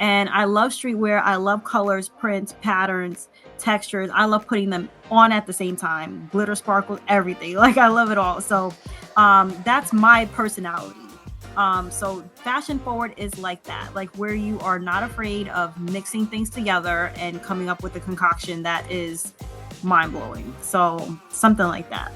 And I love streetwear. I love colors, prints, patterns, textures. I love putting them on at the same time. Glitter, sparkles, everything. Like I love it all. So that's my personality. So fashion forward is like that, like where you are not afraid of mixing things together and coming up with a concoction that is mind blowing. So something like that.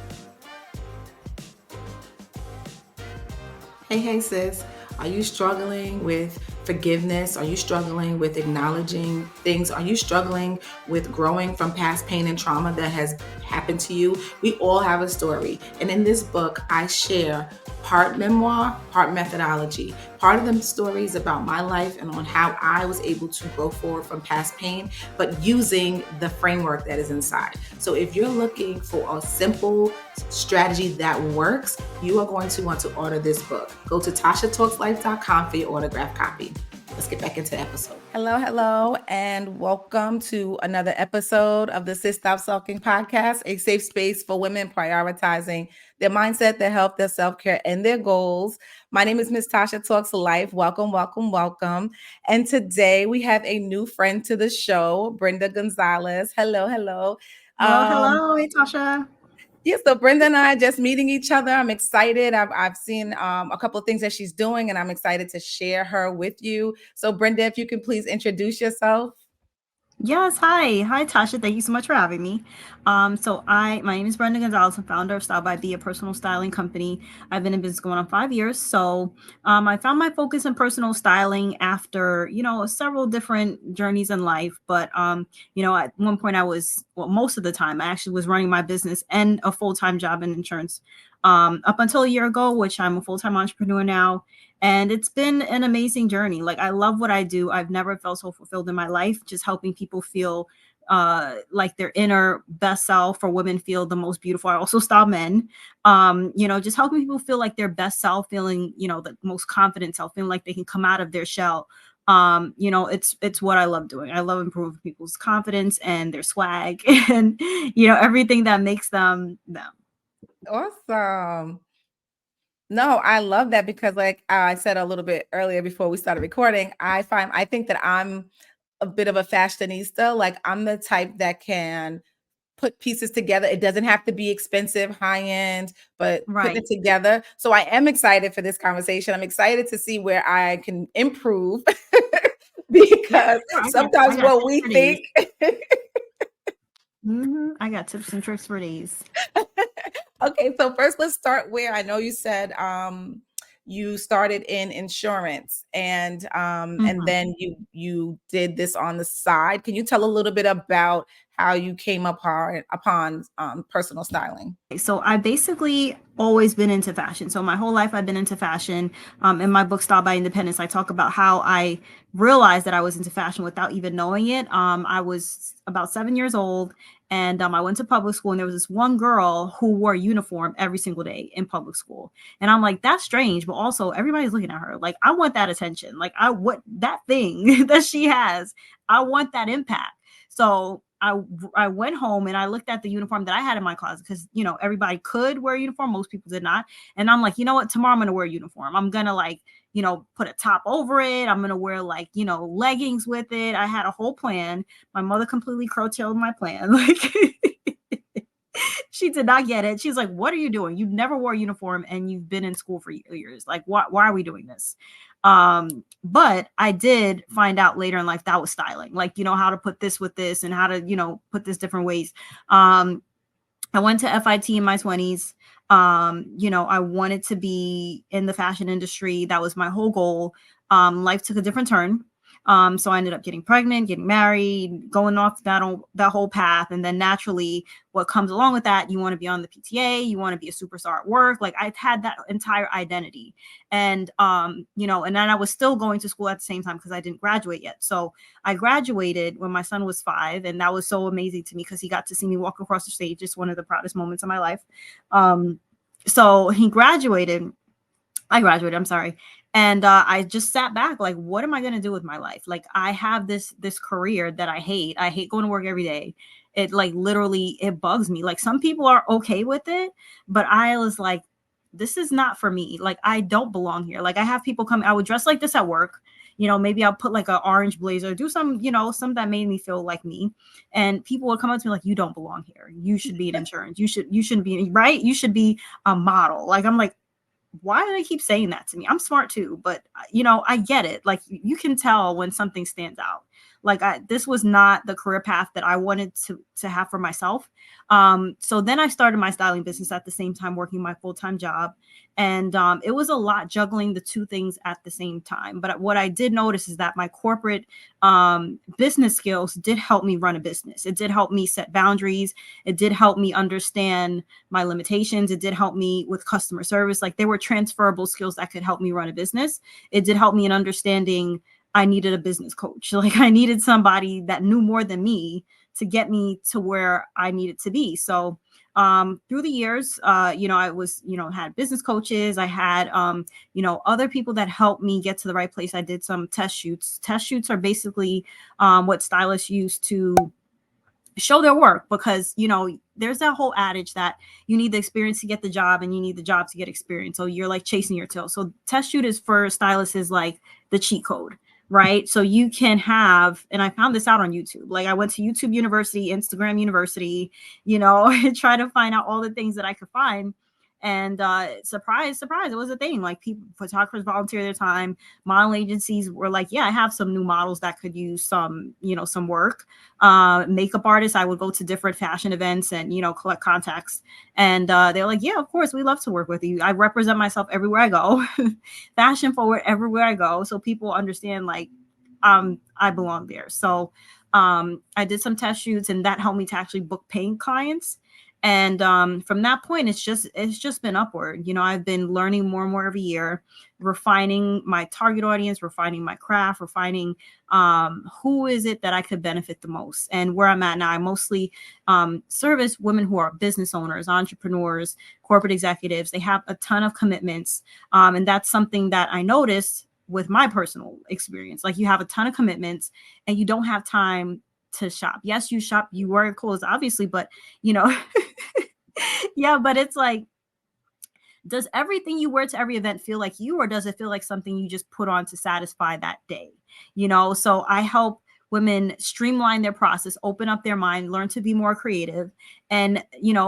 Hey, sis. Are you struggling with forgiveness? Are you struggling with acknowledging things? Are you struggling with growing from past pain and trauma that has happened to you? We all have a story. And in this book, I share part memoir, part methodology. Part of the story is about my life and on how I was able to grow forward from past pain, but using the framework that is inside. So if you're looking for a simple strategy that works, you are going to want to order this book. Go to TashaTalksLife.com for your autographed copy. Let's get back into the episode. Hello, and welcome to another episode of the Sis Stop Sulking podcast, a safe space for women prioritizing their mindset, their health, their self-care, and their goals. My name is Ms.TashaTalksLife. Welcome. And today we have a new friend to the show, Brenda Gonzalez. Hello. Hello. Hey, Tasha. Yeah, so Brenda and I are just meeting each other. I'm excited. I've seen a couple of things that she's doing, and I'm excited to share her with you. So Brenda, if you can please introduce yourself. Yes, hi, Tasha. Thank you so much for having me. My name is Brenda Gonzalez. I'm founder of Style by B, a personal styling company. I've been in business going on 5 years. So, I found my focus in personal styling after several different journeys in life. But at one point most of the time, I actually was running my business and a full-time job in insurance. Up until a year ago, which I'm a full-time entrepreneur now. And it's been an amazing journey. Like I love what I do. I've never felt so fulfilled in my life, just helping people feel like their inner best self. For women, feel the most beautiful. I also style men. Just helping people feel like their best self, feeling, the most confident self, feeling like they can come out of their shell. It's what I love doing. I love improving people's confidence and their swag and everything that makes them them. Awesome. No, I love that because like I said a little bit earlier before we started recording, I think that I'm a bit of a fashionista. Like I'm the type that can put pieces together. It doesn't have to be expensive, high end, but putting it together. So I am excited for this conversation. I'm excited to see where I can improve because sometimes what we think. I got tips and tricks for days. Okay, so first let's start where I know you said you started in insurance and then you did this on the side. Can you tell a little bit about how you came upon personal styling? So I basically always been into fashion. So my whole life I've been into fashion. In my book Style by Independence, I talk about how I realized that I was into fashion without even knowing it. I was about 7 years old and I went to public school and there was this one girl who wore a uniform every single day in public school. And I'm like, that's strange, but also everybody's looking at her. Like, I want that attention. Like what that thing that she has, I want that impact. So I went home and I looked at the uniform that I had in my closet because, everybody could wear a uniform. Most people did not. And I'm like, you know what? Tomorrow I'm going to wear a uniform. I'm going to put a top over it. I'm going to wear leggings with it. I had a whole plan. My mother completely curtailed my plan. Like she did not get it. She's like, what are you doing? You've never wore a uniform and you've been in school for years. Like, why are we doing this? But I did find out later in life that was styling, how to put this with this and how to, put this different ways. I went to FIT in my 20s. I wanted to be in the fashion industry. That was my whole goal. Life took a different turn. So I ended up getting pregnant, getting married, going off that whole path. And then naturally what comes along with that, you want to be on the PTA, you want to be a superstar at work. Like I had that entire identity. And, and then I was still going to school at the same time because I didn't graduate yet. So I graduated when my son was 5. And that was so amazing to me because he got to see me walk across the stage. Just one of the proudest moments of my life. So he graduated. I graduated, I'm sorry. And I just sat back like, what am I going to do with my life? Like I have this career that I hate. I hate going to work every day. It literally, it bugs me. Like some people are okay with it, but I was like, this is not for me. Like I don't belong here. Like I have people come, I would dress like this at work. maybe I'll put like an orange blazer, do some, some that made me feel like me. And people would come up to me like, you don't belong here. You should be in insurance. You shouldn't be, right? You should be a model. Like, I'm like, why do they keep saying that to me? I'm smart too, but I get it. Like, you can tell when something stands out. Like, this was not the career path that I wanted to have for myself. So then I started my styling business at the same time, working my full-time job. And it was a lot juggling the two things at the same time. But what I did notice is that my corporate business skills did help me run a business. It did help me set boundaries. It did help me understand my limitations. It did help me with customer service. Like, there were transferable skills that could help me run a business. It did help me in understanding I needed a business coach. Like, I needed somebody that knew more than me to get me to where I needed to be. So through the years, I was, had business coaches. I had, other people that helped me get to the right place. I did some test shoots. Test shoots are basically what stylists use to show their work, because there's that whole adage that you need the experience to get the job and you need the job to get experience, so you're like chasing your tail. So test shoot is for stylists is like the cheat code, right? So you can have, and I found this out on YouTube. Like, I went to YouTube University, Instagram University, and try to find out all the things that I could find. And surprise, surprise, it was a thing. Like, people, photographers volunteer their time. Model agencies were like, yeah, I have some new models that could use some work. Makeup artists, I would go to different fashion events and collect contacts. And they're like, yeah, of course, we love to work with you. I represent myself everywhere I go. Fashion forward everywhere I go, so people understand, like, I belong there. So I did some test shoots, and that helped me to actually book paying clients. And from that point, it's just been upward. I've been learning more and more every year, refining my target audience, refining my craft, refining who is it that I could benefit the most. And where I'm at now, I mostly service women who are business owners, entrepreneurs, corporate executives. They have a ton of commitments. And that's something that I noticed with my personal experience. Like, you have a ton of commitments and you don't have time to shop. Yes, you shop, you wear clothes, obviously, but yeah, but it's like, does everything you wear to every event feel like you, or does it feel like something you just put on to satisfy that day? So I help women streamline their process, open up their mind, learn to be more creative, and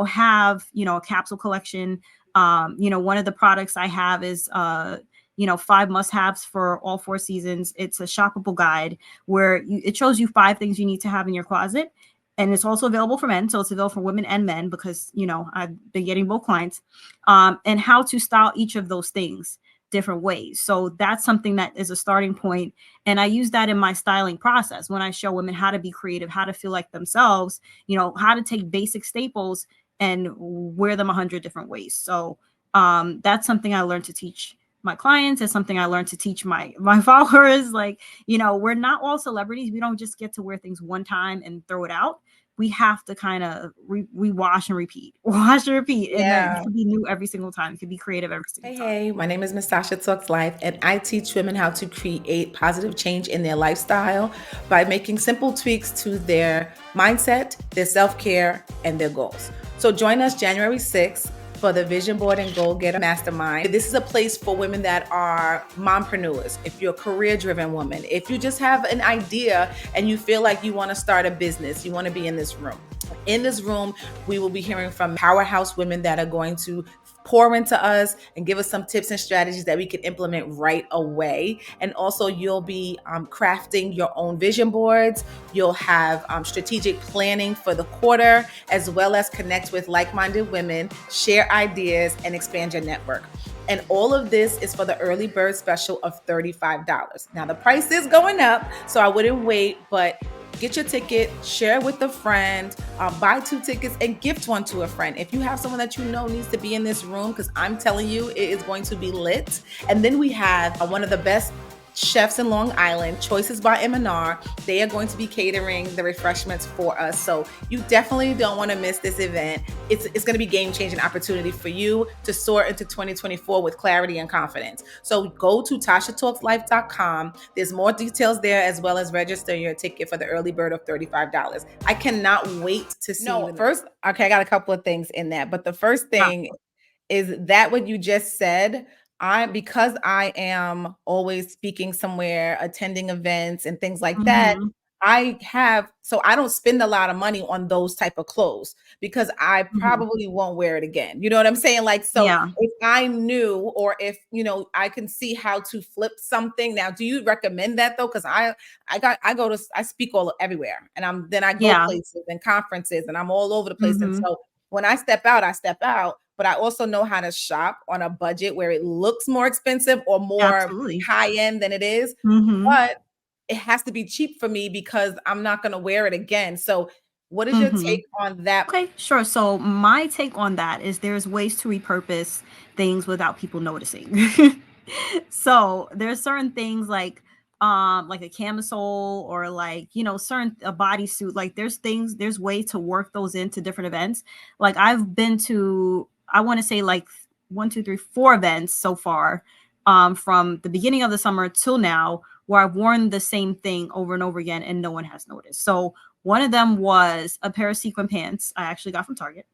have a capsule collection. One of the products I have is 5 must-haves for all 4 seasons. It's a shoppable guide where it shows you 5 things you need to have in your closet. And it's also available for men. So it's available for women and men, because, I've been getting both clients, and how to style each of those things different ways. So that's something that is a starting point. And I use that in my styling process when I show women how to be creative, how to feel like themselves, how to take basic staples and wear them 100 different ways. So that's something I learned to teach my clients. It's something I learned to teach my followers. Like, we're not all celebrities. We don't just get to wear things one time and throw it out. We have to kind of we wash and repeat, wash and repeat. And then it can be new every single time. It can be creative every single time. Hey, my name is Ms. TashaTalksLife, and I teach women how to create positive change in their lifestyle by making simple tweaks to their mindset, their self-care, and their goals. So join us January 6th for the Vision Board and Goal Getter Mastermind. This is a place for women that are mompreneurs. If you're a career-driven woman, if you just have an idea and you feel like you want to start a business, you want to be in this room. In this room, we will be hearing from powerhouse women that are going to pour into us and give us some tips and strategies that we can implement right away. And also, you'll be crafting your own vision boards. You'll have strategic planning for the quarter, as well as connect with like-minded women, share ideas, and expand your network. And all of this is for the early bird special of $35. Now, the price is going up, so I wouldn't wait, but get your ticket, share it with a friend, buy 2 tickets and gift one to a friend. If you have someone that you know needs to be in this room, because I'm telling you, it is going to be lit. And then we have one of the best chefs in Long Island, Choices by M&R. They are going to be catering the refreshments for us. So you definitely don't want to miss this event. It's going to be game-changing opportunity for you to soar into 2024 with clarity and confidence. So go to TashaTalksLife.com. There's more details there, as well as register your ticket for the early bird of $35. I cannot wait to see you. First, okay, I got a couple of things in that, but the first thing is that what you just said, because I am always speaking somewhere, attending events and things like that, Mhm. so I don't spend a lot of money on those type of clothes because I Mhm. probably won't wear it again. You know what I'm saying? Like, so Yeah. if I knew, or if, I can see how to flip something. Now, do you recommend that though? Because I speak everywhere, and then I go Yeah. places and conferences, and I'm all over the place. And Mhm. so when I step out, but I also know how to shop on a budget where it looks more expensive or more Absolutely. high end than it is. Mhm. But it has to be cheap for me because I'm not going to wear it again. So, what is your Mhm. take on that? Okay, sure. So my take on that is there's ways to repurpose things without people noticing. So there's certain things like a camisole or like certain a bodysuit. Like there's way to work those into different events. Like I've been to, I want to say like one, two, three, four events so far, from the beginning of the summer till now, where I've worn the same thing over and over again and no one has noticed. So one of them was a pair of sequin pants I actually got from Target.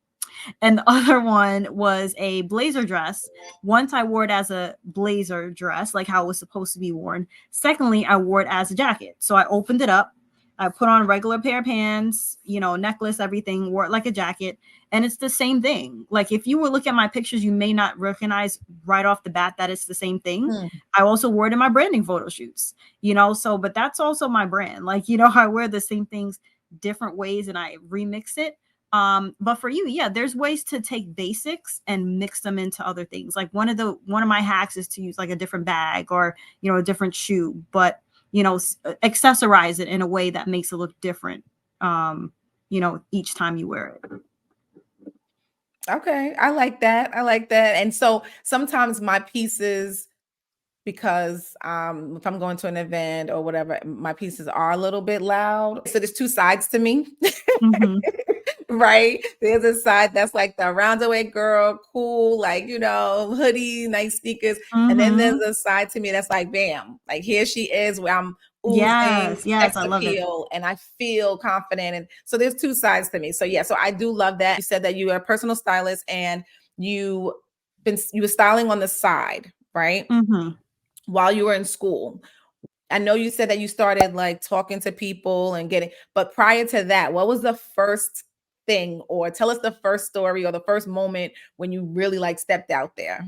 And the other one was a blazer dress. Once I wore it as a blazer dress, like how it was supposed to be worn. Secondly, I wore it as a jacket. So I opened it up. I put on a regular pair of pants, necklace, everything, wore it like a jacket. And it's the same thing. Like if you were looking at my pictures, you may not recognize right off the bat that it's the same thing. Hmm. I also wore it in my branding photo shoots, so, but that's also my brand. Like, I wear the same things different ways and I remix it. But for you, yeah, there's ways to take basics and mix them into other things. Like one of my hacks is to use like a different bag or a different shoe, but accessorize it in a way that makes it look different. Each time you wear it. Okay, I like that. I like that. And so sometimes my pieces, because if I'm going to an event or whatever, my pieces are a little bit loud. So there's two sides to me. Mm-hmm. Right? There's a side that's like the roundaway girl, cool, like, hoodie, nice sneakers. And then there's Mm-hmm. a side to me that's like, bam, like here she is where I'm oozing Yes, yes, sex I love it. appeal and I feel confident. And so there's two sides to me. So yeah, so I do love that. You said that you are a personal stylist and you were styling on the side, right? Mm-hmm. While you were in school. I know you said that you started like talking to people and but prior to that, what was the first thing, or tell us the first story or the first moment when you really like stepped out there?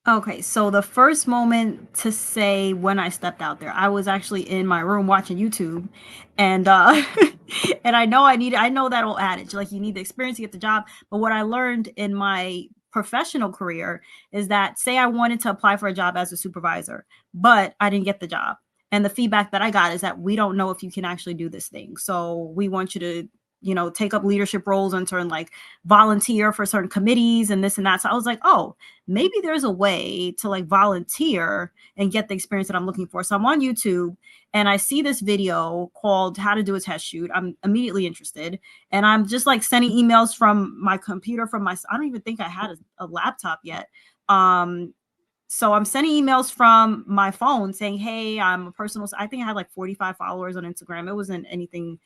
Okay, so the first moment to say when I stepped out there, I was actually in my room watching YouTube, and and I know that old adage, like you need the experience to get the job. But what I learned in my professional career is that, say I wanted to apply for a job as a supervisor, but I didn't get the job. And the feedback that I got is that we don't know if you can actually do this thing. So we want you to, take up leadership roles and turn like volunteer for certain committees and this and that. So I was like, oh, maybe there's a way to like volunteer and get the experience that I'm looking for. So I'm on YouTube and I see this video called How to Do a Test Shoot. I'm immediately interested. And I'm just like sending emails from my computer, I don't even think I had a laptop yet. So I'm sending emails from my phone saying, hey, I think I had like 45 followers on Instagram. It wasn't anything,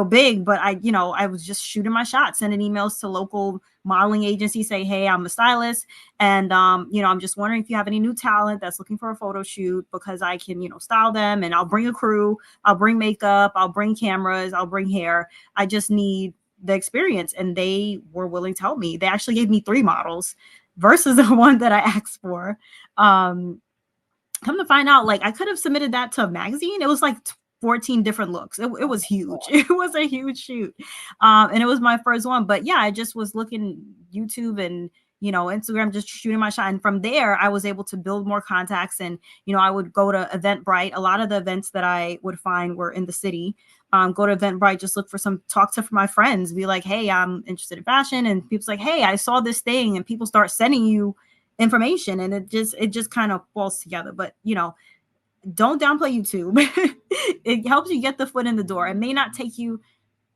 big, but I was just shooting my shot, sending emails to local modeling agencies, say, hey, I'm a stylist. And, I'm just wondering if you have any new talent that's looking for a photo shoot because I can, style them and I'll bring a crew, I'll bring makeup, I'll bring cameras, I'll bring hair. I just need the experience. And they were willing to help me. They actually gave me 3 models versus the one that I asked for. um Come to find out, like I could have submitted that to a magazine. It was like 14 different looks. It was huge. It was a huge shoot. And it was my first one. But yeah, I just was looking YouTube and Instagram, just shooting my shot. And from there, I was able to build more contacts. And I would go to Eventbrite. A lot of the events that I would find were in the city. Go to Eventbrite, just look for talk to my friends, be like, hey, I'm interested in fashion. And people's like, hey, I saw this thing, and people start sending you information, and it just kind of falls together. But don't downplay YouTube. It helps you get the foot in the door. It may not take you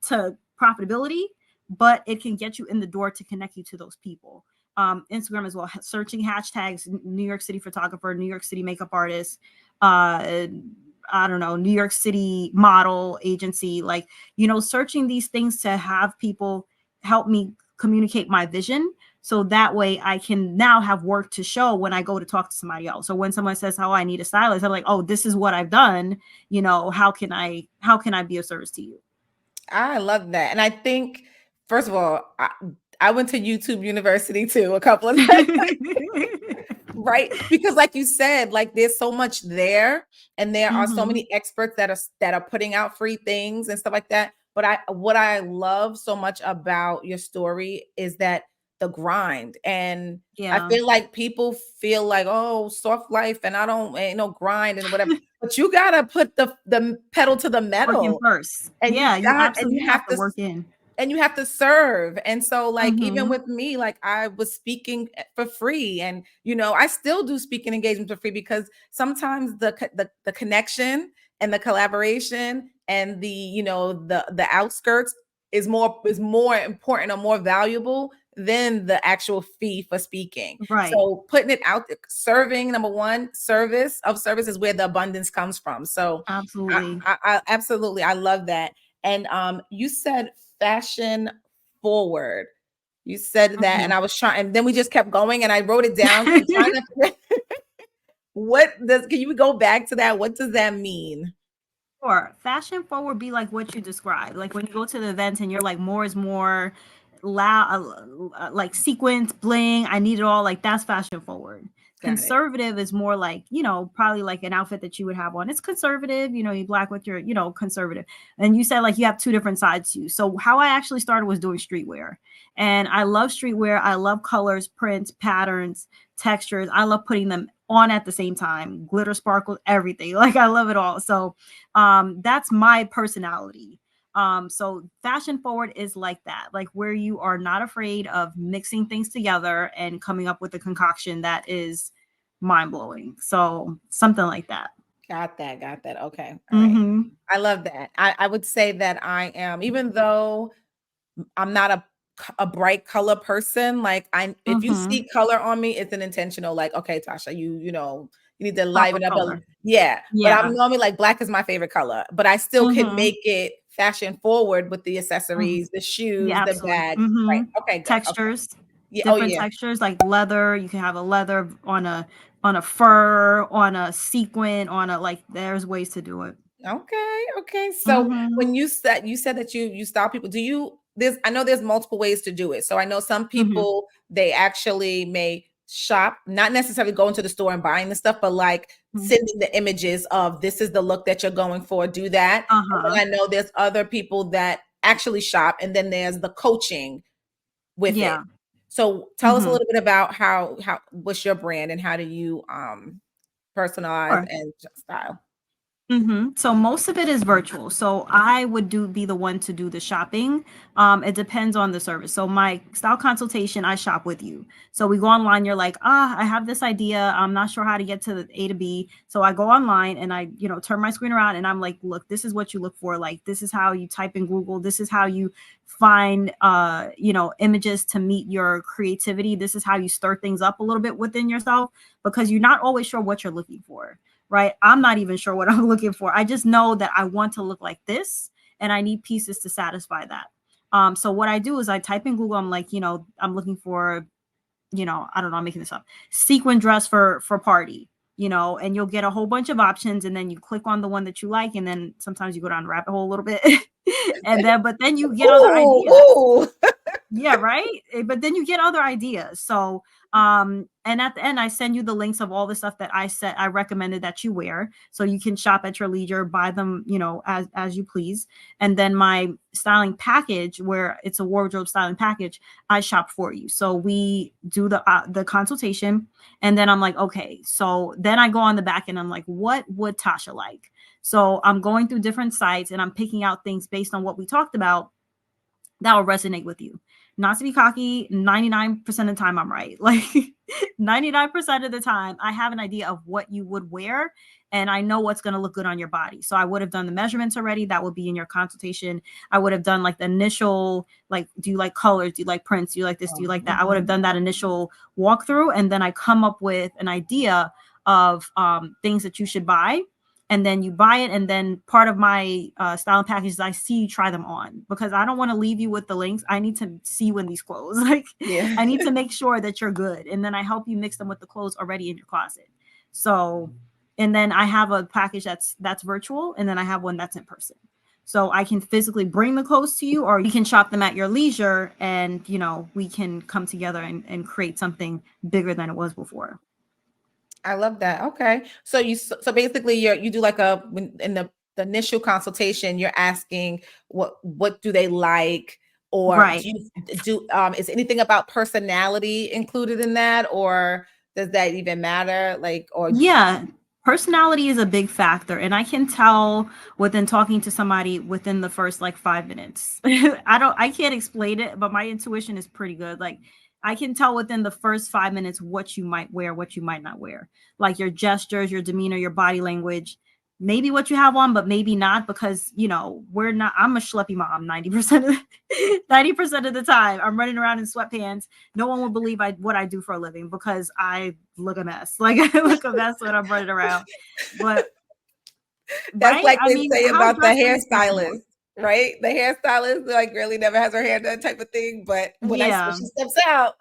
to profitability, but it can get you in the door to connect you to those people. Instagram as well, searching hashtags: New York City photographer, New York City makeup artist, I don't know, New York City model agency, like searching these things to have people help me communicate my vision. So that way I can now have work to show when I go to talk to somebody else. So when someone says, "Oh, I need a stylist," I'm like, "Oh, this is what I've done. How can I be of service to you?" I love that. And I think, first of all, I went to YouTube University too a couple of times. Right, because like you said, like there's so much there, and there are so Mhm. many experts that are putting out free things and stuff like that. But what I love so much about your story is that the grind. And I Yeah. feel like people feel like, oh, soft life, and I don't ain't no grind and whatever. But you gotta put the pedal to the Working metal, first. and Yeah, you you absolutely have have to to work in. serve. And so, like, even Mhm. with me, like, I was speaking for free, and I still do speaking engagements for free, because sometimes the connection and the collaboration and the outskirts is more important or more valuable than the actual fee for speaking. Right. So putting it out there, serving, number one, service is where the abundance comes from. So Absolutely. I absolutely, I love that. And you said fashion forward. You said that, and Mhm. I was trying, and then we just kept going, and I wrote it down. I'm trying to can you go back to that? What does that mean? Sure. Fashion forward be like what you described. Like when you go to the events and you're like, more is more, loud, like sequence, bling. I need it all. Like that's fashion forward. Got it. Conservative is more like, probably like an outfit that you would have on. It's conservative, you black with your, conservative. And you said like you have two different sides to you. So how I actually started was doing streetwear. And I love streetwear. I love colors, prints, patterns, textures. I love putting them on at the same time. Glitter, sparkles, everything. Like I love it all. So that's my personality. So fashion forward is like that, like where you are not afraid of mixing things together and coming up with a concoction that is mind blowing. So something like that. Got that. Got that. Okay. All right. Mm-hmm. I love that. I would say that I am, even though I'm not a bright color person. Like, if you Mm-hmm. see color on me, it's an intentional, like, okay, Tasha, you need to Pop of liven up color. yeah. But I'm Yeah. normally like, black is my favorite color, but I still can Mm-hmm. make it fashion forward with the Mm-hmm. accessories, the shoes, Yeah, the absolutely. bags. Right. Mm-hmm. Okay, good. Okay. Textures, Yeah. Oh different yeah. textures like leather. You can have a leather on a fur, on a sequin, on a like. There's ways to do it. Okay, okay. So Mm-hmm. when you said that you style people, do you there's I know there's multiple ways to do it. So I know some Mm-hmm. people, they actually may shop, not necessarily going to the store and buying the stuff, but like sending the images of, this is the look that you're going for, do that. And Uh-huh. then I know there's other people that actually shop, and then there's the coaching with it. Yeah. So tell us a Mhm. little bit about how what's your brand, and how do you personalize Sure. and style? So most of it is virtual. So I would be the one to do the shopping. It depends on the service. So my style consultation, I shop with you. So we go online. You're like, I have this idea. I'm not sure how to get to the A to B. So I go online and I, turn my screen around and I'm like, look, this is what you look for. Like this is how you type in Google. This is how you find, images to meet your creativity. This is how you stir things up a little bit within yourself, because you're not always sure what you're looking for. Right? I'm not even sure what I'm looking for. I just know that I want to look like this and I need pieces to satisfy that. So what I do is I type in Google, I'm like, I'm looking for, I don't know, I'm making this up, sequin dress for party, and you'll get a whole bunch of options and then you click on the one that you like and then sometimes you go down the rabbit hole a little bit but then you get other Ooh, ideas. ooh. Yeah, right. But then you get other ideas. So, and at the end, I send you the links of all the stuff that I recommended that you wear, so you can shop at your leisure, buy them, as you please. And then my styling package, where it's a wardrobe styling package, I shop for you. So we do the consultation, and then I'm like, okay. So then I go on the back and I'm like, what would Tasha like? So I'm going through different sites and I'm picking out things based on what we talked about that will resonate with you. Not to be cocky, 99% of the time I'm right. Like 99% of the time, I have an idea of what you would wear and I know what's going to look good on your body. So I would have done the measurements already. That would be in your consultation. I would have done like the initial, like, do you like colors? Do you like prints? Do you like this? Do you like that? I would have done that initial walkthrough. And then I come up with an idea of things that you should buy. and then you buy it. And then part of my styling package is I see you try them on, because I don't want to leave you with the links. I need to see when these clothes, like, Yeah. I need to make sure that you're good. And then I help you mix them with the clothes already in your closet. So, and then I have a package that's virtual, and then I have one that's in person. So I can physically bring the clothes to you, or you can shop them at your leisure, and we can come together and create something bigger than it was before. I love that. Okay. So basically you do like in the initial consultation, you're asking what do they like, or Right. do you do is anything about personality included in that, or does that even matter? Like, or Yeah. Personality is a big factor, and I can tell within talking to somebody within the first like 5 minutes. I can't explain it, but my intuition is pretty good. Like, I can tell within the first 5 minutes what you might wear, what you might not wear, like your gestures, your demeanor, your body language, maybe what you have on, but maybe not, because we're not. I'm a schleppy mom 90% of 90% of the time. I'm running around in sweatpants. No one will believe what I do for a living, because I look a mess. Like, I look a mess when I'm running around. But that's right, like I they mean, say how about the dressed are you supposed to be? hairstylist, right? The hairstylist like really never has her hair done type of thing, but when Yeah. she steps out,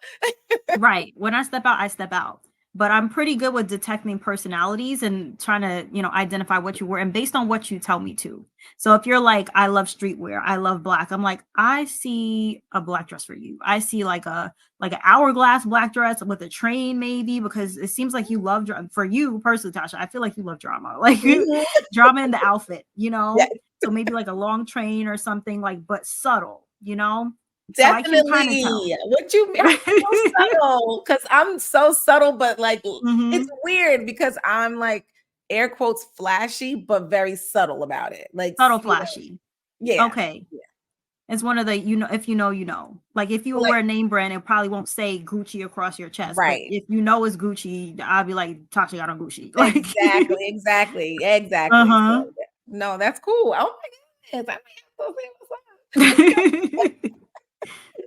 Right. When I step out, I step out. But I'm pretty good with detecting personalities and trying to, identify what you wear, and based on what you tell me to. So if you're like, I love streetwear, I love black, I'm like, I see a black dress for you. I see like an hourglass black dress with a train, maybe, because it seems like you love for you personally, Tasha. I feel like you love drama, like Mhm. drama in the outfit, Yeah, So maybe like a long train or something, like, but subtle. So I can kind of tell. definitely. What you mean? How you so subtle? Because I'm so subtle, but like it's Hmm. weird because I'm like air quotes flashy, but very subtle about it. Like, Subtle, flashy. yeah, Okay. yeah. It's one of the, if Like, if you Like wear a name brand, it probably won't say Gucci across your chest. But right. if you know it's Gucci, I'll be like, Tasha got on Gucci. Like, Exactly. So uh-huh. yeah. No, that's cool. Oh my goodness. I might have to say what's up.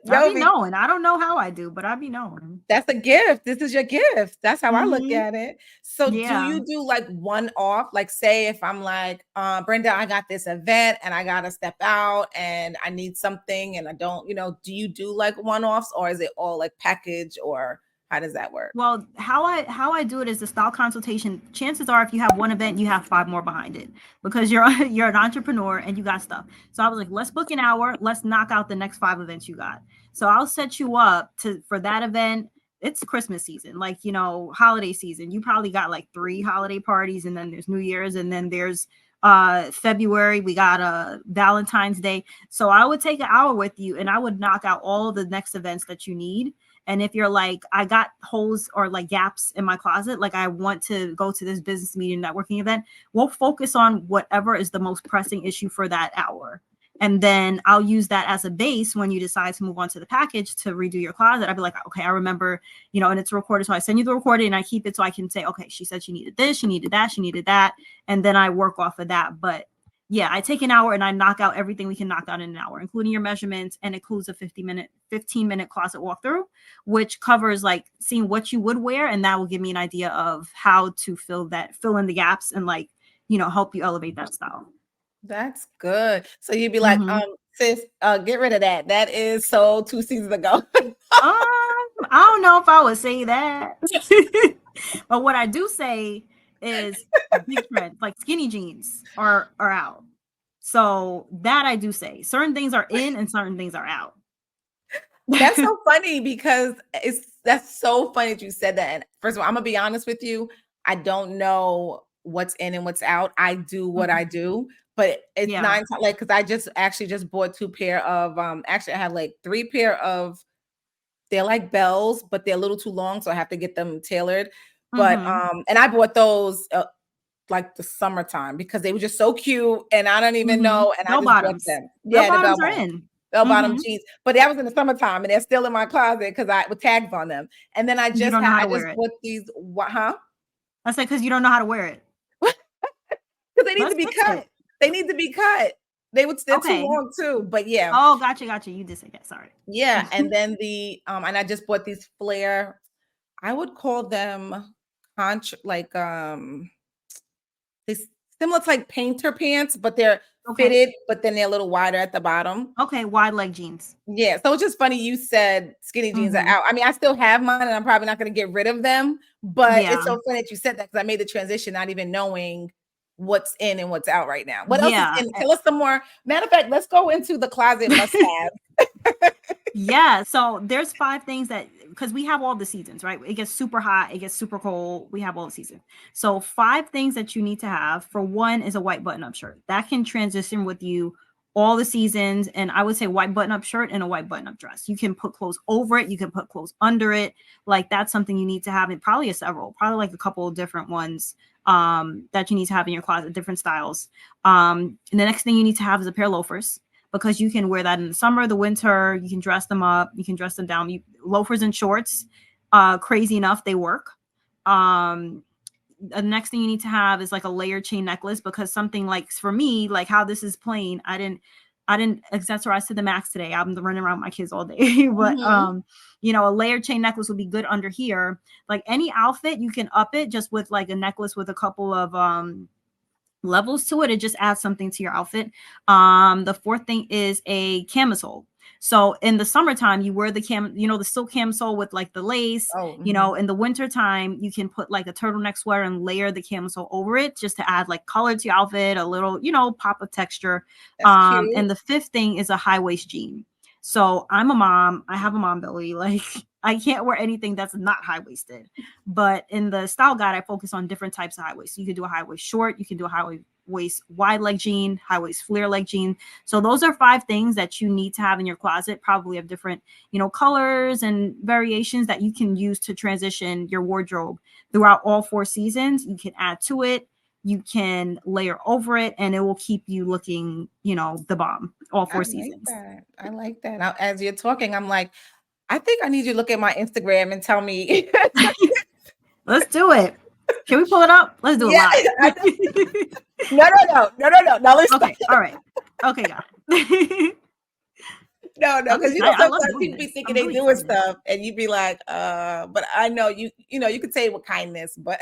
Let's I go. be knowing. I don't know how I do, but I be knowing. That's a gift. This is your gift. That's how I look Hmm. at it. So do Yeah. you do like one off? Like say if I'm like, Brenda, I got this event and I gotta step out and I need something and I don't, do you do like one offs or is it all like package or how does that work? Well, how I do it is the style consultation. Chances are, if you have one event, you have five more behind it, because you're you're an entrepreneur and you got stuff. So I was like, let's book an hour. Let's knock out the next five events you got. So I'll set you up for that event. It's Christmas season, like, holiday season. You probably got like three holiday parties, and then there's New Year's, and then there's February. We got Valentine's Day. So I would take an hour with you, and I would knock out all the next events that you need. And if you're like, I got holes or like gaps in my closet, like I want to go to this business meeting, networking event, we'll focus on whatever is the most pressing issue for that hour. And then I'll use that as a base when you decide to move on to the package to redo your closet. I'll be like, okay, I remember, and it's recorded. So I send you the recording and I keep it so I can say, okay, she said she needed this, she needed that, she needed that. And then I work off of that. But yeah, I take an hour and I knock out everything we can knock out in an hour, including your measurements, and includes a 15-minute closet walkthrough, which covers like seeing what you would wear. And that will give me an idea of how to fill in the gaps, and like, help you elevate that style. That's good. So you'd be like, Mm-hmm. sis, get rid of that. That is so 2 seasons ago. I don't know if I would say that. But what I do say is big trends, like skinny jeans are out. So that I do say. Certain things are in and certain things are out. That's so funny because that's so funny that you said that. And first of all, I'm gonna be honest with you. I don't know what's in and what's out. I do what I do, but it's Yeah. like because I just bought two pair of actually I have like three pair of they're like bells, but they're a little too long, so I have to get them tailored. But Mm-hmm. and I bought those like the summertime because they were just so cute and I don't even Mm-hmm. know and I Bell just bought bottoms. them. Bell Yeah, the bottoms are in. bell bottom Mm-hmm. jeans. But that was in the summertime and they're still in my closet because I with tags on them. And then You don't know how I to just wear it. bought these what huh? I said, because you don't know how to wear it. Because they need to Let's be fix cut. it. They need to be cut. They're too Okay. long too. But yeah. Oh, gotcha. You did say that. Sorry. Yeah. And then the and I just bought these flare, I would call them like they similar to like painter pants, but they're Okay. fitted, but then they're a little wider at the bottom. Okay, wide leg jeans. Yeah. So it's just funny you said skinny jeans are out. I mean, I still have mine and I'm probably not going to get rid of them, but Yeah. it's so funny that you said that because I made the transition not even knowing what's in and what's out right now. What else is Yeah. in? Tell us some more. Matter of fact, let's go into the closet must-have. Yeah, so there's 5 things that, because we have all the seasons, right? It gets super hot, it gets super cold. We have all the seasons. So 5 things that you need to have. For one is a white button-up shirt. That can transition with you all the seasons. And I would say white button-up shirt and a white button-up dress. You can put clothes over it. You can put clothes under it. Like that's something you need to have. And probably like a couple of different ones that you need to have in your closet, different styles. And the next thing you need to have is a pair of loafers, because you can wear that in the summer, the winter. You can dress them up, you can dress them down. Loafers and shorts, crazy enough, they work. The next thing you need to have is like a layered chain necklace, because something like, for me, like how this is plain, I didn't accessorize to the max today. I'm running around with my kids all day. But a layered chain necklace would be good under here. Like any outfit, you can up it just with like a necklace with a couple of levels to it. It just adds something to your outfit. The 4th thing is a camisole. So in the summertime, you wear the the silk camisole with like the lace. In the wintertime, you can put like a turtleneck sweater and layer the camisole over it just to add like color to your outfit, a little, pop of texture. And the 5th thing is a high waist jean. So I'm a mom. I have a mom belly. Like I can't wear anything that's not high waisted. But in the style guide, I focus on different types of high waist. You can do a high waist short. You can do a high waist wide leg jean, high waist flare leg jean. So those are 5 things that you need to have in your closet, probably of different, colors and variations that you can use to transition your wardrobe throughout all 4 seasons. You can add to it. You can layer over it, and it will keep you looking, the bomb all 4 seasons. I like that. Now, as you're talking, I'm like, I think I need you to look at my Instagram and tell me. Let's do it. Can we pull it up? Let's do it live. No. Now let's okay. All right. Okay, yeah. No, because sometimes people be thinking they doing excited. stuff, and you be like, but I know you can say it with kindness, but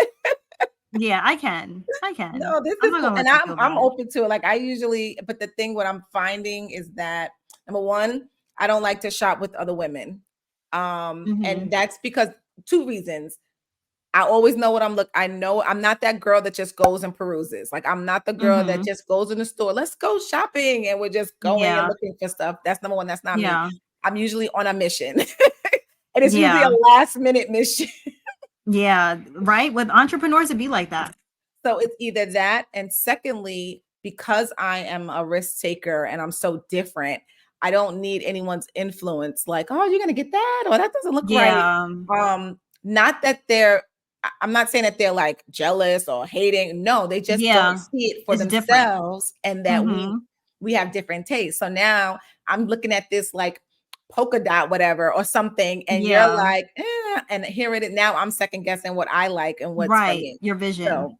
yeah, I can. No, this is cool. And I'm open to it. Like I usually, but the thing what I'm finding is that number one, I don't like to shop with other women. And that's because 2 reasons. I always know what I know I'm not that girl that just goes and peruses. Like I'm not the girl that just goes in the store. Let's go shopping and we're just going and looking for stuff. That's number one. That's not me. I'm usually on a mission. And it's usually a last minute mission. Yeah, right. With entrepreneurs, it'd be like that. So it's either that. And secondly, because I am a risk taker and I'm so different, I don't need anyone's influence. Like, oh, you're gonna get that, or that doesn't look right. Not that I'm not saying that they're like jealous or hating. No, they just don't see it for themselves, and that we have different tastes. So now I'm looking at this like polka dot, whatever, or something, and you're like, and here it is. Now I'm second guessing what I like and what's for me. Your vision. So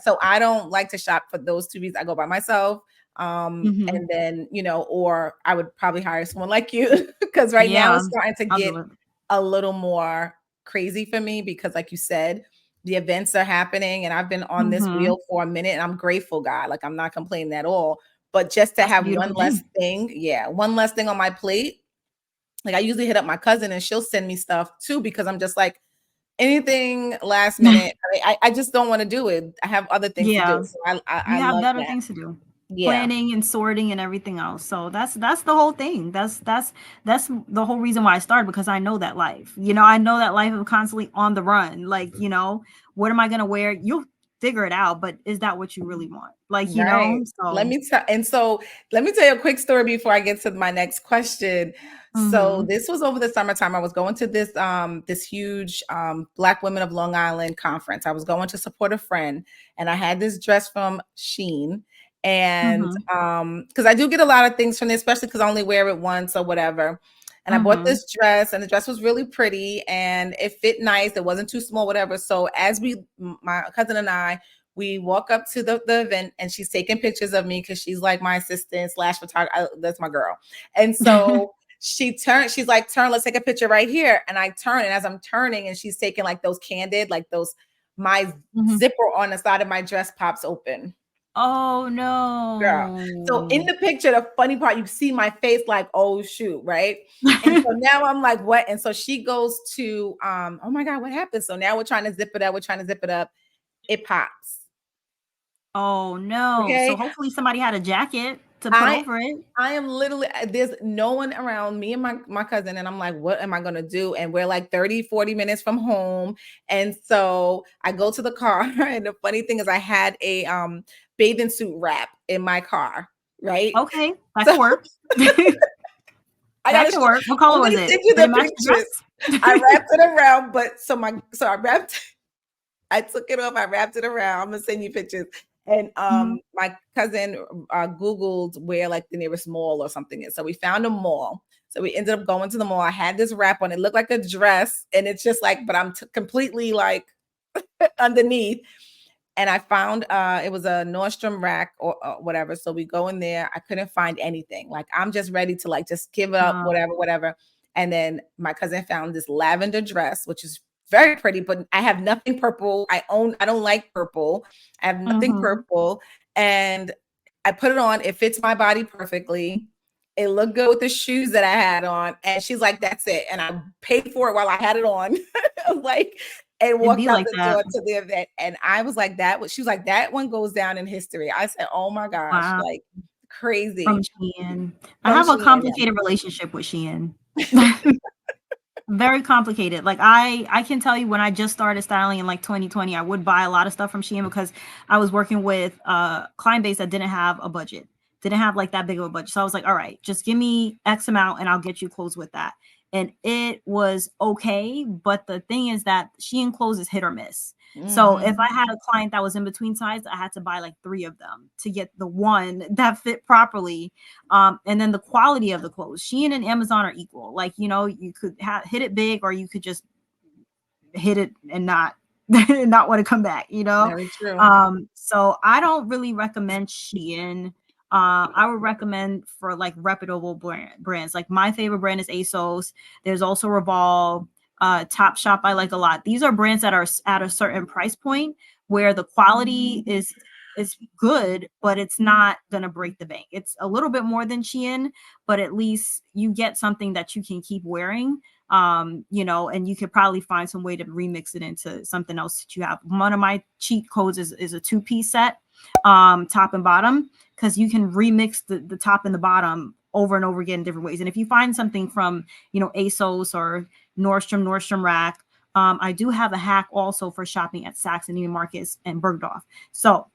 so I don't like to shop for those 2 reasons. I go by myself. And then, or I would probably hire someone like you because right now it's starting to get a little more crazy for me because like you said, the events are happening and I've been on this wheel for a minute and I'm grateful, God. Like I'm not complaining at all, but just to have one less thing on my plate. Like I usually hit up my cousin and she'll send me stuff too, because I'm just like, anything last minute. I just don't want to do it. I have other things to do. So I have love better things to do. Planning and sorting and everything else. So that's the whole thing. That's the whole reason why I started, because I know that life. I know that life of constantly on the run. Like, what am I gonna wear? You'll figure it out, but is that what you really want? Like, know. So let me tell you a quick story before I get to my next question. So this was over the summertime. I was going to this this huge Black Women of Long Island conference. I was going to support a friend, and I had this dress from Shein. And because I do get a lot of things from this, especially because I only wear it once or whatever. And I bought this dress, and the dress was really pretty and it fit nice. It wasn't too small, whatever. So as my cousin and I, we walk up to the event, and she's taking pictures of me because she's like my assistant / photographer. That's my girl. And so she's like, turn, let's take a picture right here. And I turn, and as I'm turning, and she's taking like those candid, like those, my zipper on the side of my dress pops open. Oh Girl. So in no. the picture, the funny part, you see my face like, oh shoot, right? And so now I'm like, what? And so she goes to oh my God, what happened? So now we're trying to zip it up, it pops. Oh no. So Okay. hopefully somebody had a jacket to put I over it. I am literally there's no one around me and my cousin, and I'm like, what am I gonna do? And we're like 30-40 minutes from home. And so I go to the car, and the funny thing is I had a bathing suit wrap in my car, right? Okay, that So could work. I That gotta could show, work. What color I'm was gonna it? send you Did it the match the pictures. I dress? wrapped it around, but so I wrapped I took it off, I wrapped it around. I'm gonna send you pictures. And Mhm. my cousin Googled where like the nearest mall or something is. So we found a mall. So we ended up going to the mall. I had this wrap on. It looked like a dress, and it's just like, but I'm completely like underneath. And I found it was a Nordstrom rack or whatever. So we go in there. I couldn't find anything. Like I'm just ready to like just give it up, whatever, Oh. whatever. And then my cousin found this lavender dress, which is very pretty, but I have nothing purple. I don't like purple. I have nothing Mhm. purple. And I put it on. It fits my body perfectly. It looked good with the shoes that I had on. And she's like, that's it. And I paid for it while I had it on. Like, and It'd walked be out like the that. door to the event. And I was like, she was like, that one goes down in history. I said, oh my gosh, Wow. like From crazy. Shein. I From have a Shein, complicated relationship with Shein. Very complicated. Like I can tell you when I just started styling in like 2020, I would buy a lot of stuff from Shein because I was working with a client base that didn't have a budget, didn't have like that big of a budget. So I was like, all right, just give me X amount and I'll get you clothes with that. And it was okay. But the thing is that Shein clothes is hit or miss. So if I Mhm. had a client that was in between size, I had to buy like 3 of them to get the one that fit properly. And then the quality of the clothes. Shein and Amazon are equal. Like, you know, you could hit it big or you could just hit it and not not want to come back, you know? Very true. So I don't really recommend Shein. I would recommend for like reputable brands. Like my favorite brand is ASOS. There's also Revolve, Top Shop. I like a lot. These are brands that are at a certain price point where the quality is good, but it's not gonna break the bank. It's a little bit more than Shein, but at least you get something that you can keep wearing. You know, and you could probably find some way to remix it into something else that you have. One of my cheat codes is a 2-piece set, top and bottom, because you can remix the top and the bottom over and over again in different ways. And if you find something from, you know, ASOS or Nordstrom Rack, I do have a hack also for shopping at Saks and Neiman Marcus and Bergdorf. So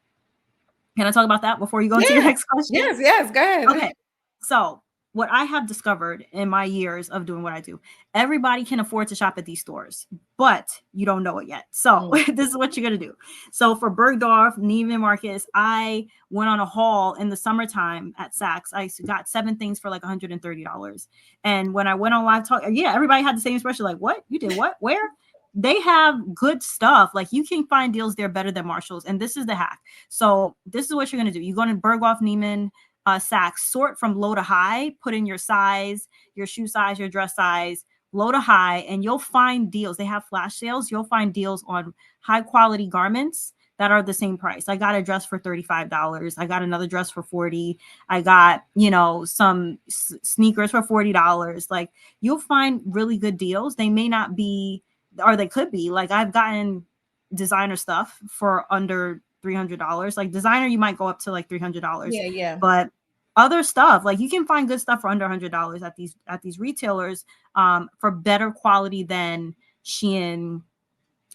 can I talk about that before you go into your Yeah. next question? Yes, yes, go ahead. Okay. So, what I have discovered in my years of doing what I do, everybody can afford to shop at these stores, but you don't know it yet. So, Mm. this is what you're going to do. So, for Bergdorf, Neiman Marcus, I went on a haul in the summertime at Saks. I got 7 things for like $130. And when I went on Live Talk, yeah, everybody had the same expression like, what? You did what? Where? They have good stuff. Like you can find deals there better than Marshall's. And this is the hack. So, this is what you're going to do. You go to Bergdorf, Neiman, Saks, sort from low to high, put in your size, your shoe size, your dress size, low to high, and you'll find deals. They have flash sales. You'll find deals on high quality garments that are the same price. I got a dress for $35. I got another dress for $40. I got, you know, some sneakers for $40. Like you'll find really good deals. They may not be, or they could be. Like I've gotten designer stuff for under $300. Like designer, you might go up to like $300, Yeah, yeah. but other stuff like you can find good stuff for under $100 at these retailers, for better quality than Shein,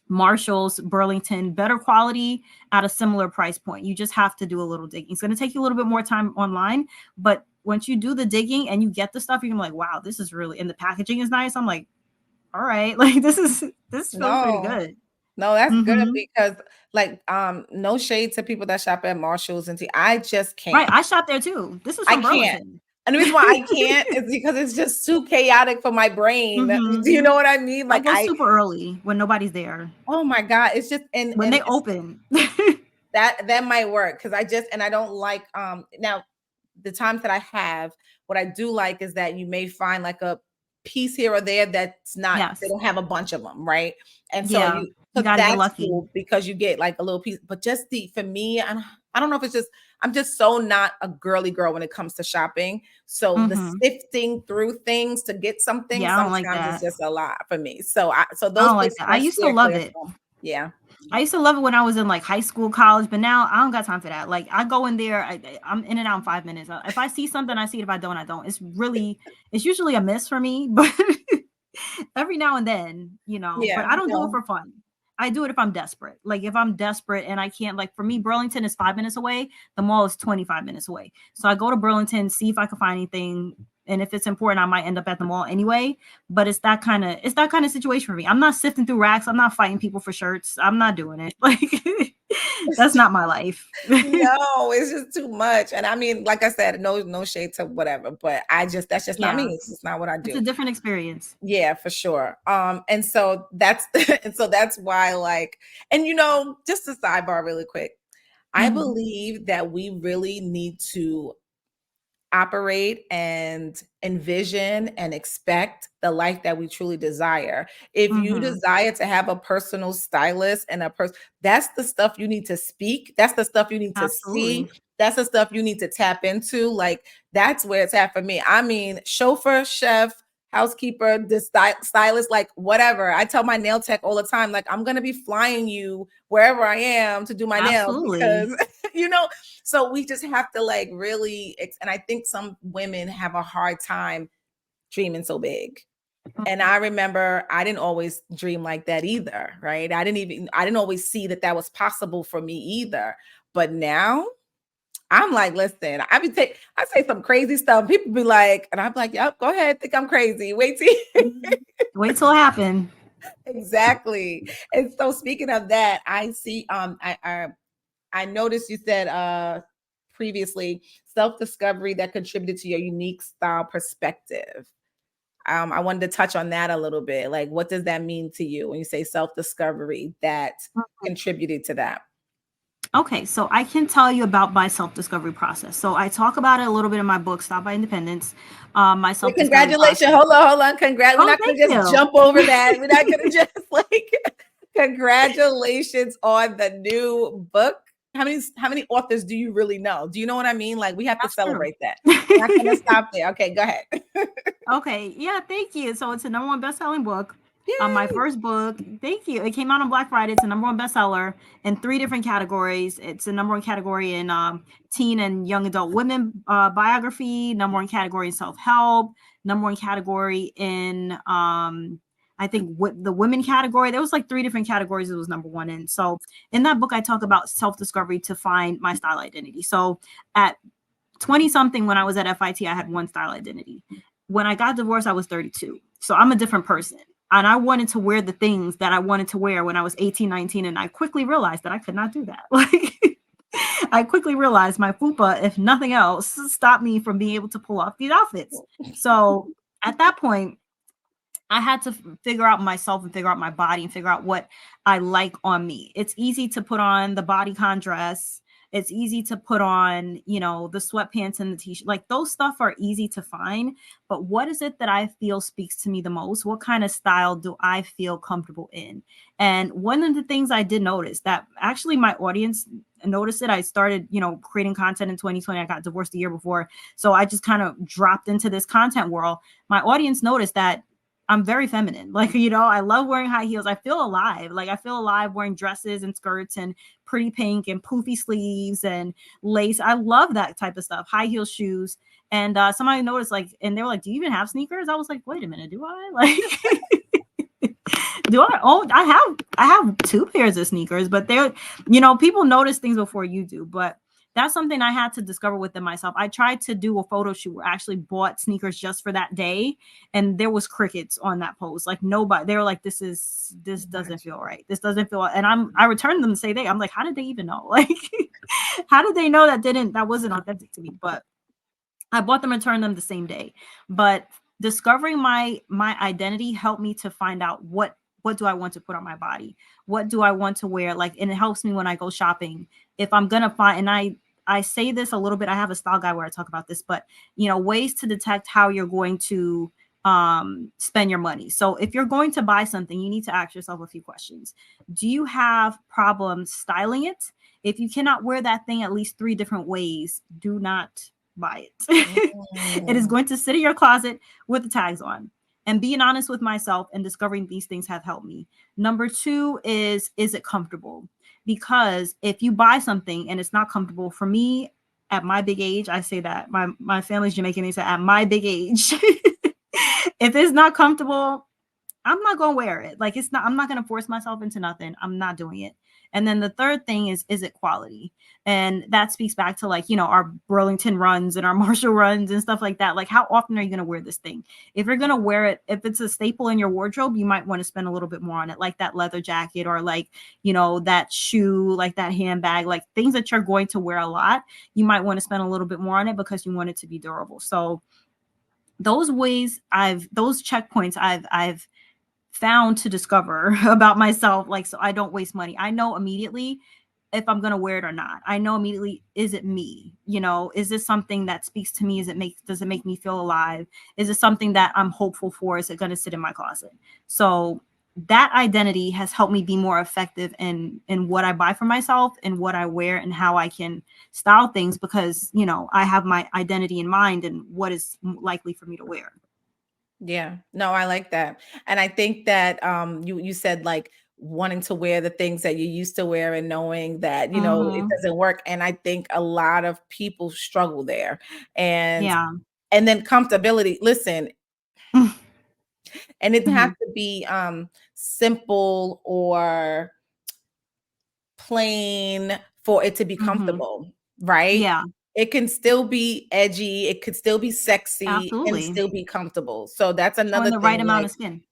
Marshalls, Burlington, better quality at a similar price point. You just have to do a little digging. It's going to take you a little bit more time online, but once you do the digging and you get the stuff, you're like, wow, this is really, and the packaging is nice. I'm like, all right, like this feels pretty No. good. No, that's good Mm-hmm. because like no shade to people that shop at Marshalls and I just Right, can't. I shop there too. This is I from can't. Burlington. And the reason why I can't is because it's just too chaotic for my brain. Do you Mm-hmm. know what I mean? I Like go super early when nobody's there. oh my God, it's just When and they it's open. that might work because I don't like now the times that I have, what I do like is that you may find like a piece here or there that's not, they Yes. don't have a bunch of them, right? And so Yeah. You so got to get that's lucky. cool because you get like a little piece, but just for me, I don't know if it's just, I'm just so not a girly girl when it comes to shopping. So the Mm-hmm. sifting through things to get something Yeah, I don't like sometimes is that. just a lot for me. So I those don't like places that. I I used to steer love clear it. from. Yeah. I used to love it when I was in like high school, college, but now I don't got time for that. Like I go in there, I'm in and out in 5 minutes. If I see something, I see it. If I don't, I don't. It's usually a miss for me, but every now and then, but Yeah. I don't do it No. for fun. I do it if I'm desperate. Like if I'm desperate and I can't, like for me, Burlington is 5 minutes away. The mall is 25 minutes away. So I go to Burlington, see if I can find anything. And if it's important, I might end up at the mall anyway. But it's that kind of situation for me. I'm not sifting through racks. I'm not fighting people for shirts. I'm not doing it. Like that's not my life. No, it's just too much. And I mean, like I said, no shade to whatever, but that's just not me. Yeah, It's just not what I it's do. a different experience. Yeah, for sure. And so that's and so that's why, like, and just a sidebar really quick. I Mhm. believe that we really need to operate and envision and expect the life that we truly desire. If you Mhm. desire to have a personal stylist and a person, that's the stuff you need to speak. That's the stuff you need to see. Absolutely. That's the stuff you need to tap into. Like that's where it's at for me. I mean, chauffeur, chef, housekeeper, stylist, like whatever. I tell my nail tech all the time, like I'm gonna be flying you wherever I am to do my nails Absolutely. because you know so we just have to like really, and I think some women have a hard time dreaming so big. And I remember I didn't always dream like that either, right? I didn't always see that that was possible for me either. But now I'm like, listen, I say some crazy stuff. People be like, and I'm like, yep, go ahead, think I'm crazy. Wait till Mhm. Wait till it happen. exactly. And so speaking of that, I see I noticed you said previously self-discovery that contributed to your unique style perspective. I wanted to touch on that a little bit. Like, what does that mean to you when you say self-discovery that contributed to that? Okay, so I can tell you about my self-discovery process. So I talk about it a little bit in my book, Stop by Independence, my Wait, self-discovery congratulations. process. Hold on. Congrats. We're Oh, not thank gonna just you. jump over that. We're not gonna just like congratulations on the new book. How many authors do you really know? Do you know what I mean? Like we have to That's true. celebrate that. We're not gonna stop there. Okay, go ahead. Okay, yeah, thank you. So it's a number one best-selling book. My Yay. first book, thank you. It came out on Black Friday. It's a number one bestseller in three different categories. It's a number one category in teen and young adult women biography, number one category in self-help, number one category in I think the women category. There was like three different categories it was number one in. So in that book, I talk about self-discovery to find my style identity. So at 20 something, when I was at FIT, I had one style identity. When I got divorced, I was 32. So I'm a different person. And I wanted to wear the things that I wanted to wear when I was 18, 19. And I quickly realized that I could not do that. Like, I quickly realized my fupa, if nothing else, stopped me from being able to pull off these outfits. So at that point, I had to figure out myself and figure out my body and figure out what I like on me. It's easy to put on the bodycon dress. It's easy to put on, the sweatpants and the t-shirt. Like those stuff are easy to find. But what is it that I feel speaks to me the most? What kind of style do I feel comfortable in? And one of the things I did notice that actually my audience noticed it. I started, creating content in 2020. I got divorced the year before. So I just kind of dropped into this content world. My audience noticed that I'm very feminine. Like, I love wearing high heels. I feel alive. Like I feel alive wearing dresses and skirts and pretty pink and poofy sleeves and lace. I love that type of stuff. High heel shoes. And somebody noticed and they were like, "Do you even have sneakers?" I was like, "Wait a minute, do I?" Like do I own I have two pairs of sneakers, but they're, people notice things before you do. But that's something I had to discover within myself. I tried to do a photo shoot where I actually bought sneakers just for that day, and there was crickets on that post. Like nobody, they were like, this doesn't feel right. This doesn't feel. And I returned them the same day. I'm like, how did they even know? Like, how did they know that wasn't authentic to me? But I bought them and returned them the same day. But discovering my identity helped me to find out what do I want to put on my body? What do I want to wear? Like, and it helps me when I go shopping. If I'm gonna find, and I say this a little bit, I have a style guide where I talk about this, but ways to detect how you're going to spend your money. So if you're going to buy something, you need to ask yourself a few questions. Do you have problems styling it? If you cannot wear that thing at least 3 different ways, do not buy it. It is Mm. going to sit in your closet with the tags on. And being honest with myself and discovering these things have helped me. Number 2 is it comfortable? Because if you buy something and it's not comfortable, for me, at my big age, I say that my family's Jamaican, they say at my big age, if it's not comfortable, I'm not gonna wear it. Like it's not, I'm not gonna force myself into nothing. I'm not doing it. And then the third thing is it quality? And that speaks back to like, our Burlington runs and our Marshall runs and stuff like that. Like how often are you gonna wear this thing? If you're gonna wear it, if it's a staple in your wardrobe, you might want to spend a little bit more on it, like that leather jacket or like, that shoe, like that handbag, like things that you're going to wear a lot, you might want to spend a little bit more on it because you want it to be durable. So those checkpoints I've found to discover about myself, like, so I don't waste money. I know immediately if I'm going to wear it or not. I know immediately, is it me? Is this something that speaks to me? Does it make me feel alive? Is it something that I'm hopeful for? Is it going to sit in my closet? So that identity has helped me be more effective in what I buy for myself and what I wear and how I can style things, because I have my identity in mind and what is likely for me to wear. Yeah, no, I like that. And I think that you said like wanting to wear the things that you used to wear and knowing that, it Mm-hmm. doesn't work. And I think a lot of people struggle there. And Yeah. and then comfortability. Listen, and it doesn't have Mm-hmm. to be simple or plain for it to be Mm-hmm. comfortable, right? Yeah, It can still be edgy, it could still be sexy and absolutely. still be comfortable. So that's Showing another the right thing, amount like, of skin.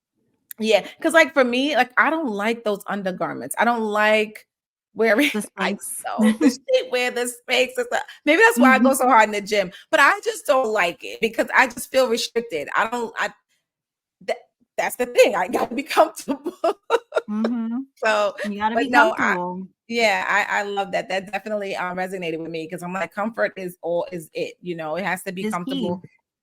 yeah, because like for me, like I don't like those undergarments. I don't like wearing The I Spanx. know the shape where the Spanx and stuff. Maybe that's why I go Mhm. so hard in the gym, but I just don't like it because I just feel restricted. I don't I that, that's the thing. I gotta be comfortable. Mhm. So, You gotta but be no, comfortable. I love that. That definitely resonated with me because I'm like, comfort is it. It has to be Is key.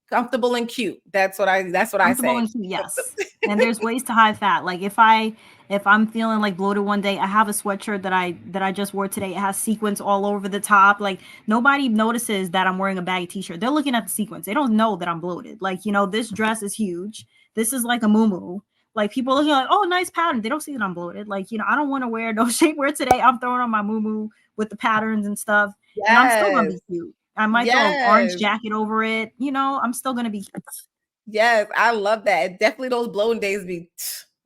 comfortable and cute. That's what I Comfortable say. and cute, yes. And there's ways to hide fat. Like if I'm feeling like bloated one day, I have a sweatshirt that I just wore today. It has sequins all over the top. Like nobody notices that I'm wearing a baggy t-shirt. They're looking at the sequins. They don't know that I'm bloated. Like, this dress is huge. This is like a muumuu. Like people looking like, oh, nice pattern. They don't see that I'm bloated. Like, I don't want to wear no shapewear today. I'm throwing on my muumuu with the patterns and stuff, and I'm still gonna Yes. be cute. I might throw an orange Yes. jacket over it. I'm still gonna be cute. Yes, I love that. And definitely those blowing days be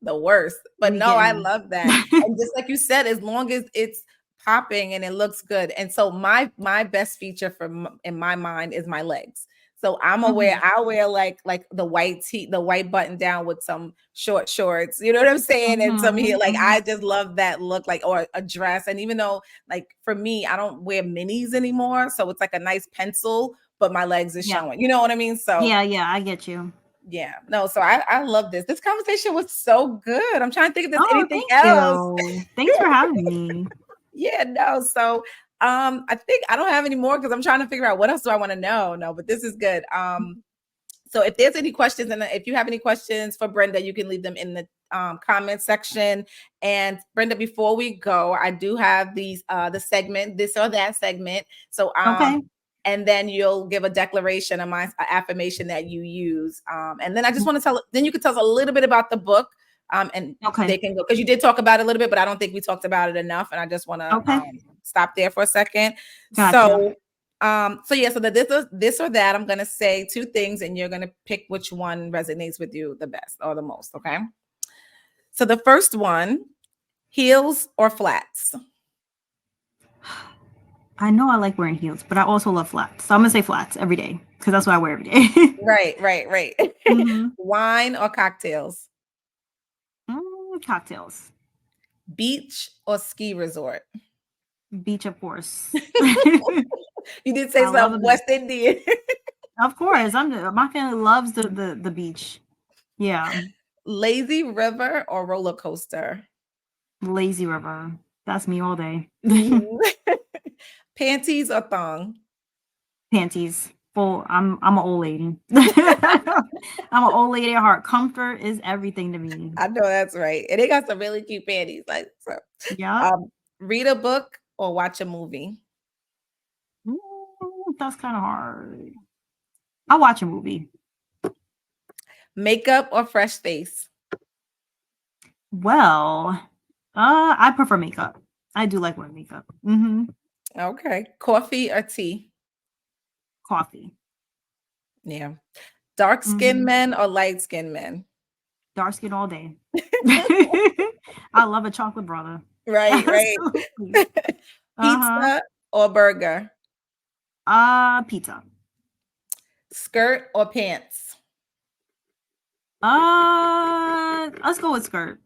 the worst. But We no, I getting love that. And just like you said, as long as it's popping and it looks good. And so my best feature in my mind is my legs. So Mhm. I wear like the white tee, the white button down with some short shorts. You know what I'm saying? And some here, Mhm. like Mhm. I just love that look, like, or a dress. And even though like for me, I don't wear minis anymore. So it's like a nice pencil, but my legs are Yeah. showing. You know what I mean? So Yeah, yeah, I get you. yeah, no, so I love this. This conversation was so good. I'm trying to think if there's Oh, anything thank else. you. Thanks for having me. Yeah, no. So I think I don't have any more because I'm trying to figure out what else do I want to know. No, but this is good. So if there's any questions, and if you have any questions for Brenda, you can leave them in the comment section. And Brenda, before we go, I do have the segment, this or that segment. So Okay. and then you'll give a declaration, a affirmation that you use. And then I just want to then you can tell us a little bit about the book. And Okay. they can go because you did talk about it a little bit, but I don't think we talked about it enough. And I just want to Okay. stop there for a second. Gotcha. So yeah, so this or that, I'm gonna say two things, and you're gonna pick which one resonates with you the best or the most. Okay. So the first one, heels or flats? I know I like wearing heels, but I also love flats. So I'm gonna say flats every day because that's what I wear every day. Right. Mhm. Wine or cocktails? Cocktails. Beach or ski resort? Beach, of course. You did say I love a something beach. West Indian. Of course. My family loves the beach. Yeah. Lazy river or roller coaster? Lazy river. That's me all day. Mhm. Panties or thong? Panties. Full. I'm an old lady. I'm an old lady at heart. Comfort is everything to me. I know that's right. And they got some really cute panties. Like so. Yeah. Um, read a book or watch a movie? That's kind of hard. I'll watch a movie. Makeup or fresh face? Well, I prefer makeup. I do like wearing makeup. Okay. Coffee or tea? Coffee. Yeah. Dark skinned men or light skinned men? Dark skin all day. I love a chocolate brother. Right, right. Absolutely. Pizza or burger? Pizza. Skirt or pants? Let's go with skirt.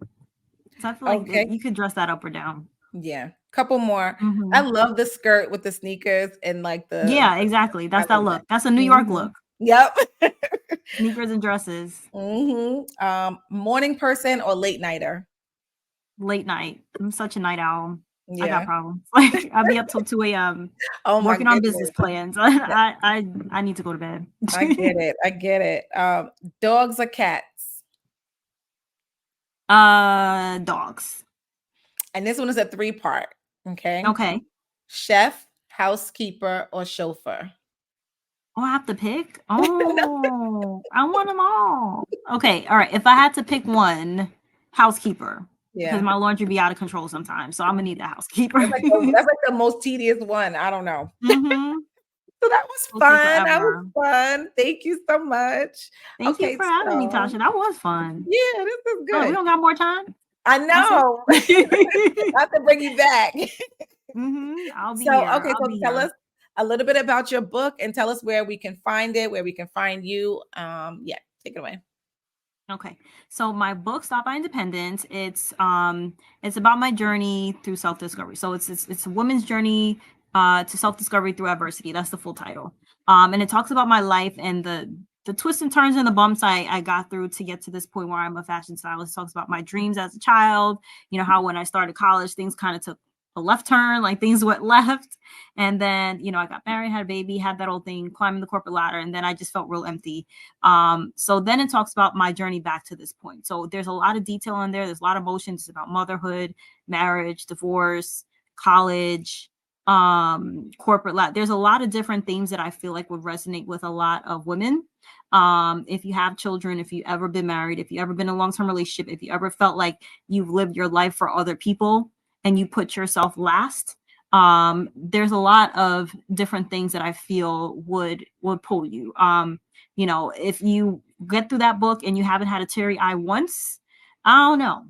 So I feel like Okay. you could dress that up or down. Yeah. Couple more. I Mhm. love the skirt with the sneakers and like the Yeah, exactly. I That's that love that. look. That's a New York Mhm. look. Yep. Sneakers and dresses. Morning person or late nighter? Late night. I'm such a night owl. I got Yeah. problems. Like I'll be up till 2 a.m. Oh my working on business goodness. plans. I need to go to bed. I get it. I get it. Dogs or cats? Dogs. And this one is a 3-part. Okay. Okay. Chef, housekeeper, or chauffeur? Oh, I have to pick? Oh, I want them all. Okay, all right. If I had to pick one, housekeeper, because Yeah. my laundry be out of control sometimes. So I'm gonna need the housekeeper. That's like the most tedious one. I don't know. Mm-hmm. So that was Will take fun. That was forever. fun. Thank you so much. Thank you Okay, for having me, so Tasha. That was fun. yeah, this is Oh, we good. don't got more time? I That's it? know. I have to bring you back. I'll be So, here. okay, I'll so be tell here. us a little bit about your book and tell us where we can find it, where we can find you. Yeah, take it away. Okay. So my book, Stop by Independence, it's about my journey through self-discovery. So it's a woman's journey to self-discovery through adversity. That's the full title. And it talks about my life and the twists and turns and the bumps I got through to get to this point where I'm a fashion stylist. It talks about my dreams as a child, how when I started college, things kind of took a left turn, like things went left. And then, I got married, had a baby, had that old thing, climbing the corporate ladder, and then I just felt real empty. So then it talks about my journey back to this point. So there's a lot of detail in there. There's a lot of emotions about motherhood, marriage, divorce, college, corporate life. There's a lot of different themes that I feel like would resonate with a lot of women. If you have children, if you've ever been married, if you ever been in a long-term relationship, if you ever felt like you've lived your life for other people and you put yourself last, there's a lot of different things that I feel would pull you. If you get through that book and you haven't had a teary eye once, I don't know.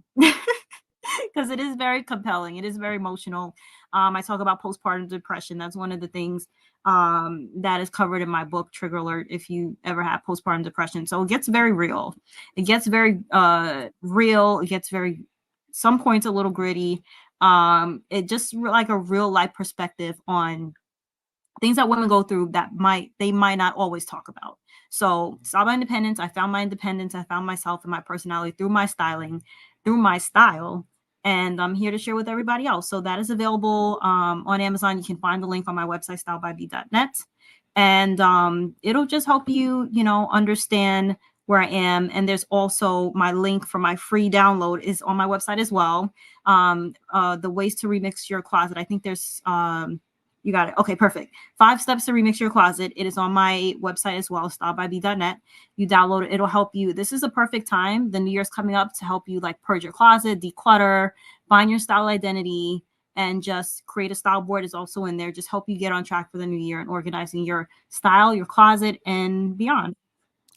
Because it is very compelling. It is very emotional. I talk about postpartum depression. That's one of the things that is covered in my book, Trigger Alert, if you ever have postpartum depression. So it gets very real. It gets very real. It gets very, some points a little gritty. It just like a real life perspective on things that women go through that they might not always talk about. So Style by Independence, I found my independence. I found myself and my personality through my styling, through my style. And I'm here to share with everybody else. So that is available on Amazon. You can find the link on my website, stylebyb.net. And it'll just help you, understand where I am. And there's also my link for my free download is on my website as well. The ways to remix your closet. I think there's you got it. Okay, perfect. 5 steps to remix your closet. It is on my website as well, stylebyb.net. You download it. It'll help you. This is a perfect time. The new year's coming up to help you like purge your closet, declutter, find your style identity, and just create a style board is also in there. Just help you get on track for the new year and organizing your style, your closet, and beyond.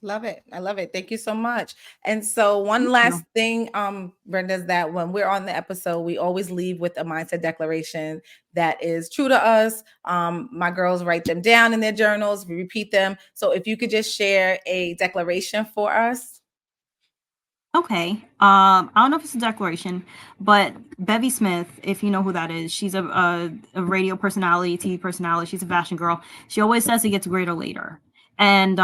Love it. I love it. Thank you so much. And so one Thank last you. thing, Brenda, is that when we're on the episode, we always leave with a mindset declaration that is true to us. My girls write them down in their journals. We repeat them. So if you could just share a declaration for us. Okay. I don't know if it's a declaration, but Bevy Smith, if you know who that is, she's a radio personality, TV personality. She's a fashion girl. She always says it gets greater later. And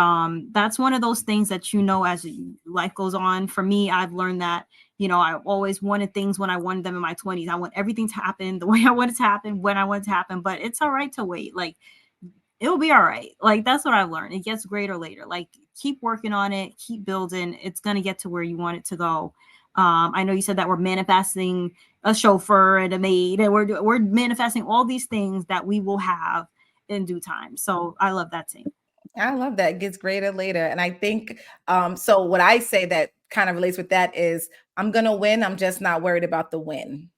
that's one of those things that as life goes on. For me, I've learned that, I always wanted things when I wanted them in my 20s. I want everything to happen the way I want it to happen, when I want it to happen, but it's all right to wait. Like, it'll be all right. Like, that's what I've learned. It gets greater later. Like, keep working on it, keep building. It's going to get to where you want it to go. I know you said that we're manifesting a chauffeur and a maid, and we're manifesting all these things that we will have in due time. So I love that too. I love that. It gets greater later. And I think, so what I say that kind of relates with that is I'm going to win. I'm just not worried about the win.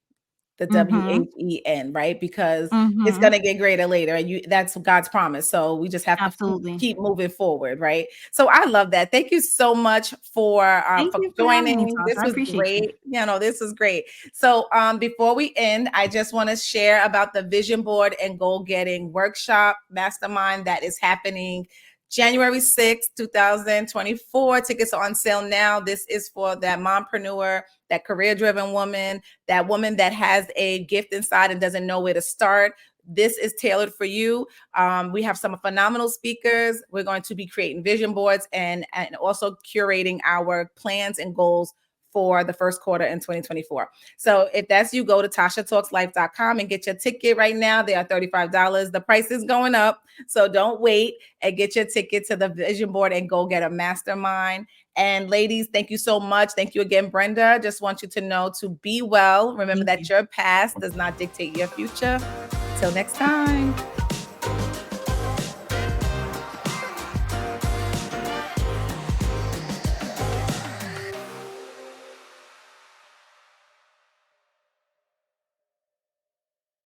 The Mm-hmm. WHEN, right? Because it's Mm-hmm. going to get greater later, and that's God's promise. So we just have to Absolutely. keep moving forward, right? So I love that. Thank you so much for Thank you for having me, joining. Tasha. This I was appreciate you. great. This was great. So before we end, I just want to share about the vision board and goal getting workshop mastermind that is happening January 6th, 2024. Tickets are on sale now. This is for that mompreneur, that career-driven woman, that woman that has a gift inside and doesn't know where to start. This is tailored for you. We have some phenomenal speakers. We're going to be creating vision boards and also curating our plans and goals for the first quarter in 2024. So if that's you, go to TashaTalksLife.com and get your ticket right now. They are $35. The price is going up, so don't wait, and get your ticket to the vision board and go get a mastermind. And ladies, thank you so much. Thank you again, Brenda. Just want you to know to be well. Remember Thank that you. your past does not dictate your future. Till next time.